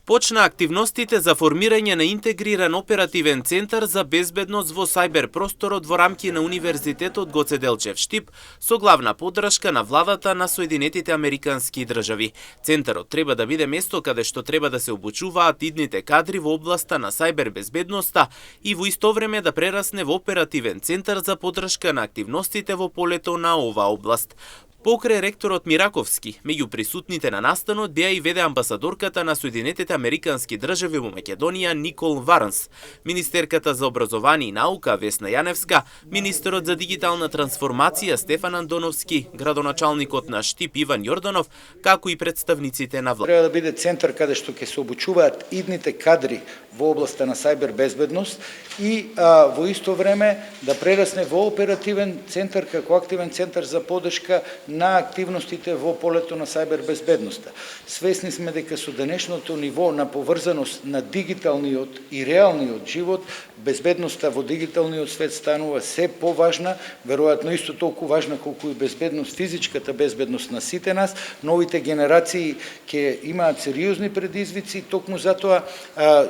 Почна активностите за формирање на интегриран оперативен центар за безбедност во сајбер просторот во рамки на Универзитетот Гоце Делчев Штип со главна поддршка на владата на Соединетите Американски држави. Центарот треба да биде место каде што треба да се обучуваат идните кадри во областа на сајбер безбедноста и во исто време да прерасне во оперативен центар за поддршка на активностите во полето на оваа област. Покрај ректорот Мираковски, меѓу присутните на настанот беа и веде амбасадорката на Соединетите Американски држави во Македонија Никол Варнс, министерката за образование и наука Весна Јаневска, министерот за дигитална трансформација Стефан Андоновски, градоначалникот на Штип Иван Јорданов, како и представниците на влада. Треба да биде центар каде што ќе се обучуваат идните кадри во областа на сајбер безбедност и во исто време да прерасне во оперативен центар како активен центар за поддршка на активностите во полето на сајбер безбедноста. Свесни сме дека со денешното ниво на поврзаност на дигиталниот и реалниот живот, безбедноста во дигиталниот свет станува се поважна, веројатно исто толку важна колку и безбедност, физичката безбедност на сите нас. Новите генерации ќе имаат сериозни предизвици, токму затоа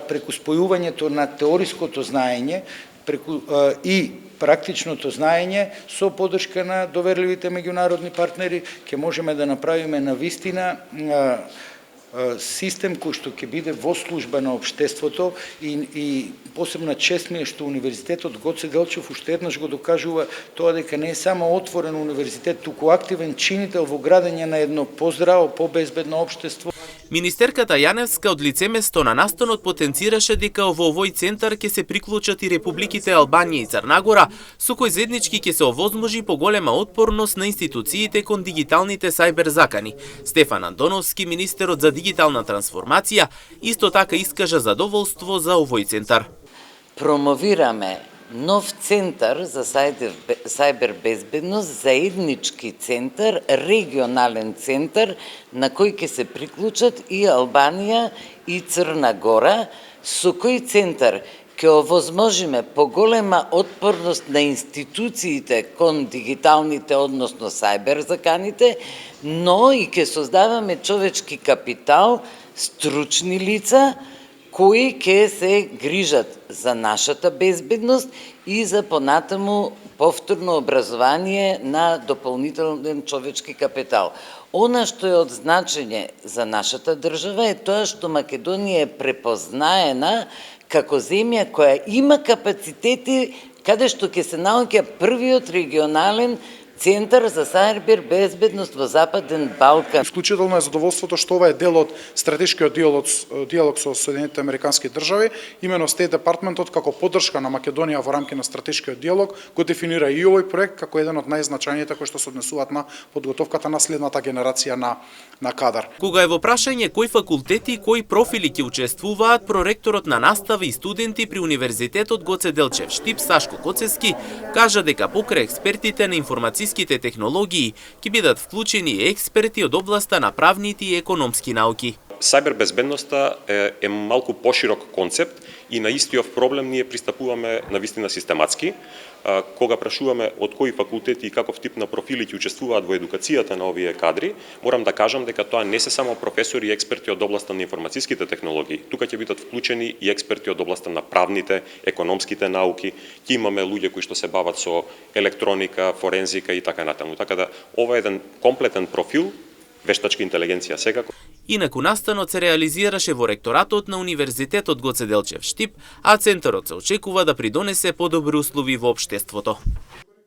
преку спојувањето на теориското знаење и практичното знаење со поддршка на доверливите меѓународни партнери ќе можеме да направиме навистина систем кој што ќе биде во служба на општеството и посебна чест ми е што Универзитетот Гоце Делчев уште еднаш го докажува тоа дека не е само отворен универзитет, туку активен чинител во градење на едно поздраво, побезбедно општество. Министерката Јаневска од лицеместо на настанот потенцираше дека во овој центар ќе се приклучат и републиките Албанија и Црна Гора, со кој заеднички ќе се овозможи поголема отпорност на институциите кон дигиталните сајбер закани. Стефан Андоновски, министерот за дигитална трансформација, исто така искажа задоволство за овој центар. Промовираме нов центар за сајбер безбедност, заеднички центар, регионален центар на кој ќе се приклучат и Албанија и Црна Гора, со кој центар ќе овозможиме поголема отпорност на институциите кон дигиталните, односно сајбер заканите, но и ќе создаваме човечки капитал, стручни лица, кои ќе се грижат за нашата безбедност и за понатаму повторно образование на дополнителен човечки капитал. Она што е од значење за нашата држава е тоа што Македонија е препознаена како земја која има капацитети каде што ќе се наоѓа првиот регионален центар за сајбер безбедност во Западен Балкан. Исклучително е задоволството што ова е дел од стратешкиот диалог со Соединетите Американски држави. Имено Стейт Департментот како поддршка на Македонија во рамки на стратешкиот диалог го дефинира и овој проект како еден од најзначајните кои што се однесуваат на подготовката на следната генерација на кадар. Кога е во прашање кои факултети и кои профили ќе учествуваат, проректорот на настава и студенти при Универзитетот Гоце Делчев Штип Сашко Коцевски кажа дека покрај експертите на информацијските технологии ќе бидат вклучени експерти од областа на правните и економски науки. Сајбер безбедноста е малку поширок концепт и на истиот проблем ние пристапуваме навистина систематски. Кога прашуваме од кои факултети и каков тип на профили ќе учествуваат во едукацијата на овие кадри, морам да кажам дека тоа не се само професори и експерти од областа на информацијските технологии. Тука ќе бидат вклучени и експерти од областа на правните, економските науки. Ќе имаме луѓе кои што се бават со електроника, форензика и така натаму. Така да ова е еден комплетен профил, вештачка интелигенција секако. Инаку настанот се реализираше во ректоратот на Универзитетот Гоце Делчев Штип, а центарот се очекува да придонесе подобри услови во општеството.